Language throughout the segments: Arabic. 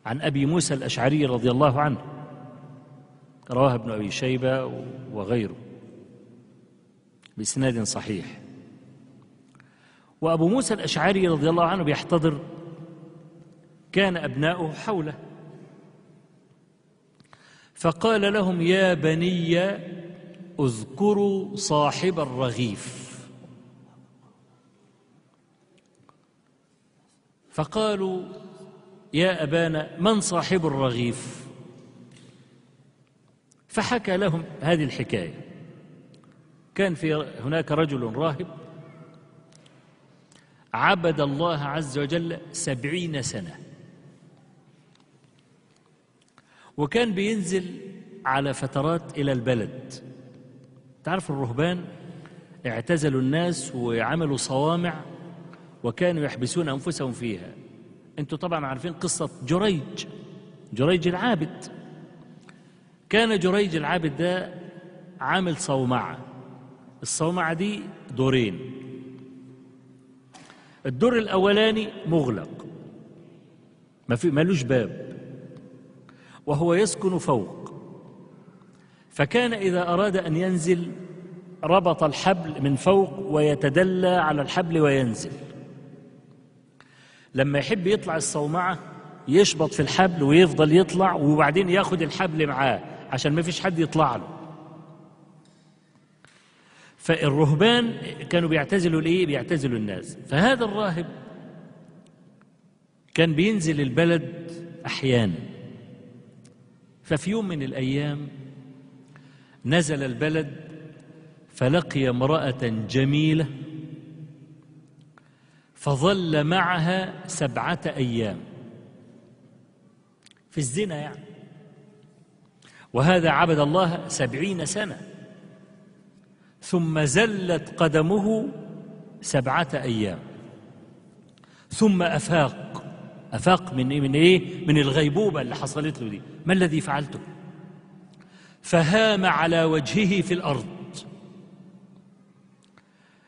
عن أبي موسى الأشعري رضي الله عنه، رواه ابن أبي شيبة وغيره بإسناد صحيح. وأبو موسى الأشعري رضي الله عنه بيحتضر، كان أبناؤه حوله، فقال لهم: يا بني اذكروا صاحب الرغيف. فقالوا: يا أبانا من صاحب الرغيف؟ فحكى لهم هذه الحكاية. كان هناك رجل راهب عبد الله عز وجل 70 سنة، وكان بينزل على فترات إلى البلد. تعرف الرهبان اعتزلوا الناس وعملوا صوامع وكانوا يحبسون أنفسهم فيها. أنتم طبعا عارفين قصة جريج العابد. كان جريج العابد ده عامل صومعة. الصومعة دي دورين، الدور الأولاني مغلق مالوش باب، وهو يسكن فوق. فكان إذا أراد أن ينزل ربط الحبل من فوق ويتدلى على الحبل وينزل. لما يحب يطلع الصومعة يشبط في الحبل ويفضل يطلع، وبعدين ياخد الحبل معاه عشان ما فيش حد يطلع له. فالرهبان كانوا بيعتزلوا الناس. فهذا الراهب كان بينزل البلد أحيانا. ففي يوم من الأيام نزل البلد فلقي امرأة جميلة، فظل معها 7 أيام في الزنا يعني. وهذا عبد الله 70 سنة، ثم زلت قدمه 7 أيام، ثم أفاق من إيه؟ من الغيبوبة اللي حصلت له دي. ما الذي فعلته؟ فهام على وجهه في الأرض،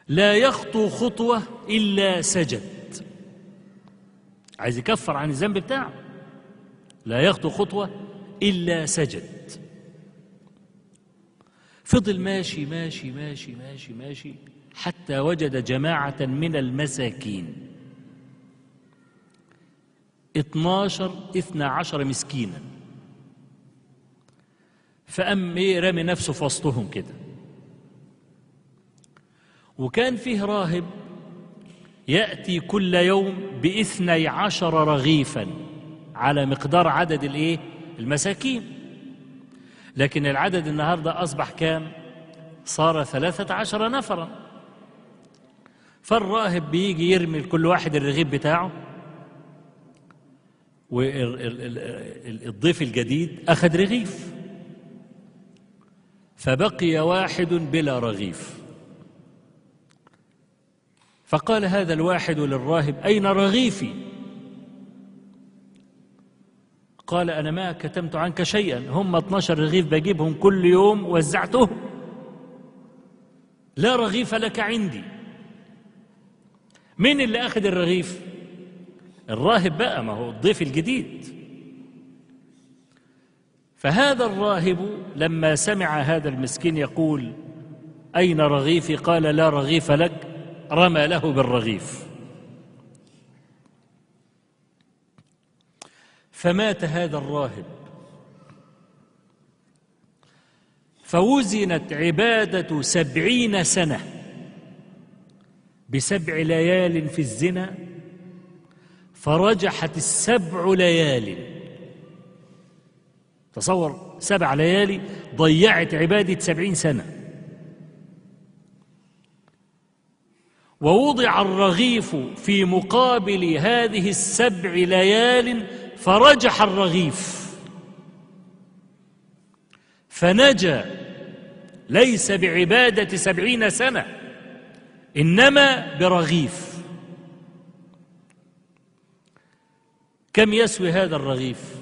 لا يخطو خطوة إلا سجد. عايز يكفر عن الذنب بتاعه، لا يخطو خطوة إلا سجد. فضل ماشي ماشي ماشي ماشي ماشي حتى وجد جماعة من المساكين، 12 مسكينا. فقام رمي نفسه في وسطهم كده. وكان فيه راهب يأتي كل يوم ب12 رغيفا على مقدار عدد المساكين. لكن العدد النهاردة أصبح كام؟ صار 13 نفرا. فالراهب بيجي يرمي لكل واحد الرغيف بتاعه، والضيف الجديد أخذ رغيف، فبقي واحد بلا رغيف. فقال هذا الواحد للراهب: أين رغيفي؟ قال: أنا ما كتمت عنك شيئا، هم 12 رغيف بجيبهم كل يوم وزعتهم، لا رغيف لك عندي. مين اللي أخذ الرغيف؟ الراهب بقى، ما هو الضيف الجديد. فهذا الراهب لما سمع هذا المسكين يقول: أين رغيفي؟ قال: لا رغيف لك، رمى له بالرغيف. فمات هذا الراهب. فوزنت عبادة 70 سنة ب7 ليال في الزنا، فرجحت 7 ليال. تصور 7 ليالي ضيعت عبادة 70 سنة. ووضع الرغيف في مقابل هذه 7 ليال، فرجح الرغيف، فنجا ليس بعبادة 70 سنة، إنما برغيف. كم يسوي هذا الرغيف؟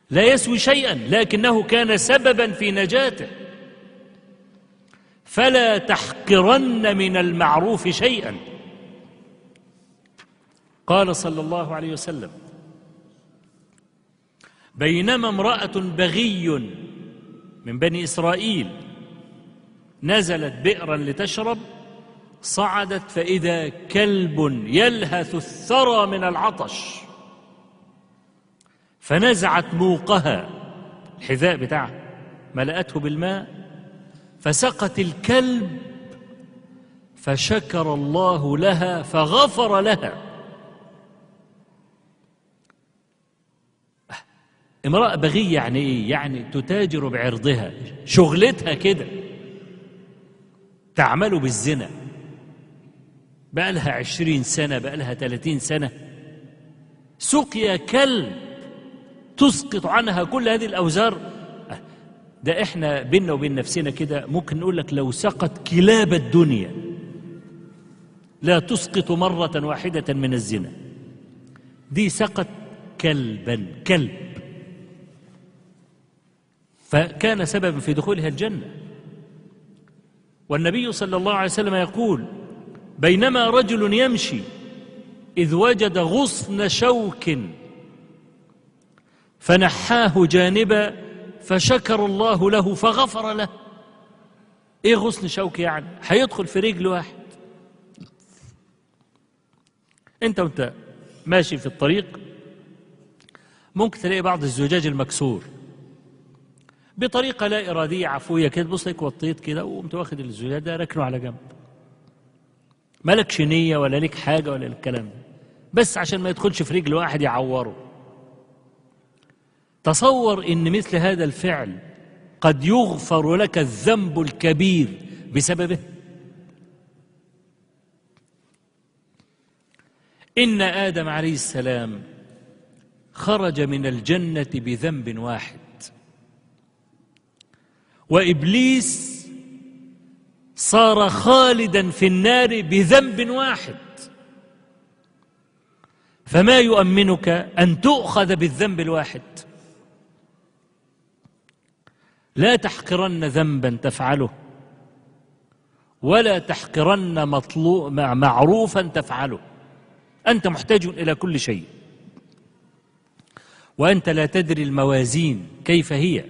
لا يسوي شيئا، لكنه كان سببا في نجاته. فلا تحقرن من المعروف شيئا. قال صلى الله عليه وسلم: بينما امرأة بغي من بني إسرائيل نزلت بئرا لتشرب، صعدت فإذا كلب يلهث الثرى من العطش، فنزعت موقها الحذاء بتاعها ملأته بالماء فسقت الكلب، فشكر الله لها فغفر لها. امرأة بغية يعني ايه؟ يعني تتاجر بعرضها، شغلتها كده، تعمل بالزنا، بقى لها 20 سنة، بقى لها 30 سنة، سقيا كلب تسقط عنها كل هذه الأوزار. ده احنا بيننا وبين نفسنا كده ممكن نقول لك لو سقط كلاب الدنيا لا تسقط مرة واحدة من الزنا، دي سقط كلبا، كلب، فكان سببا في دخولها الجنة. والنبي صلى الله عليه وسلم يقول: بينما رجل يمشي إذ وجد غصن شوك فنحاه جانبا فشكر الله له فغفر له. ايه غصن شوك يعني؟ هيدخل في رجل واحد. انت وانت ماشي في الطريق ممكن تلاقي بعض الزجاج المكسور بطريقة لا إرادية عفوية كده، تبص لك وطيت كده وقمت واخد الزجاج ده ركنه على جنب، مالكش نية ولا لك حاجة ولا الكلام ده، بس عشان ما يدخلش في رجل واحد يعوره. تصور إن مثل هذا الفعل قد يغفر لك الذنب الكبير بسببه. إن آدم عليه السلام خرج من الجنة بذنب واحد، وإبليس صار خالدا في النار بذنب واحد، فما يؤمنك أن تؤخذ بالذنب الواحد؟ لا تحقرن ذنبا تفعله، ولا تحقرن معروفا تفعله، أنت محتاج إلى كل شيء، وأنت لا تدري الموازين كيف هي.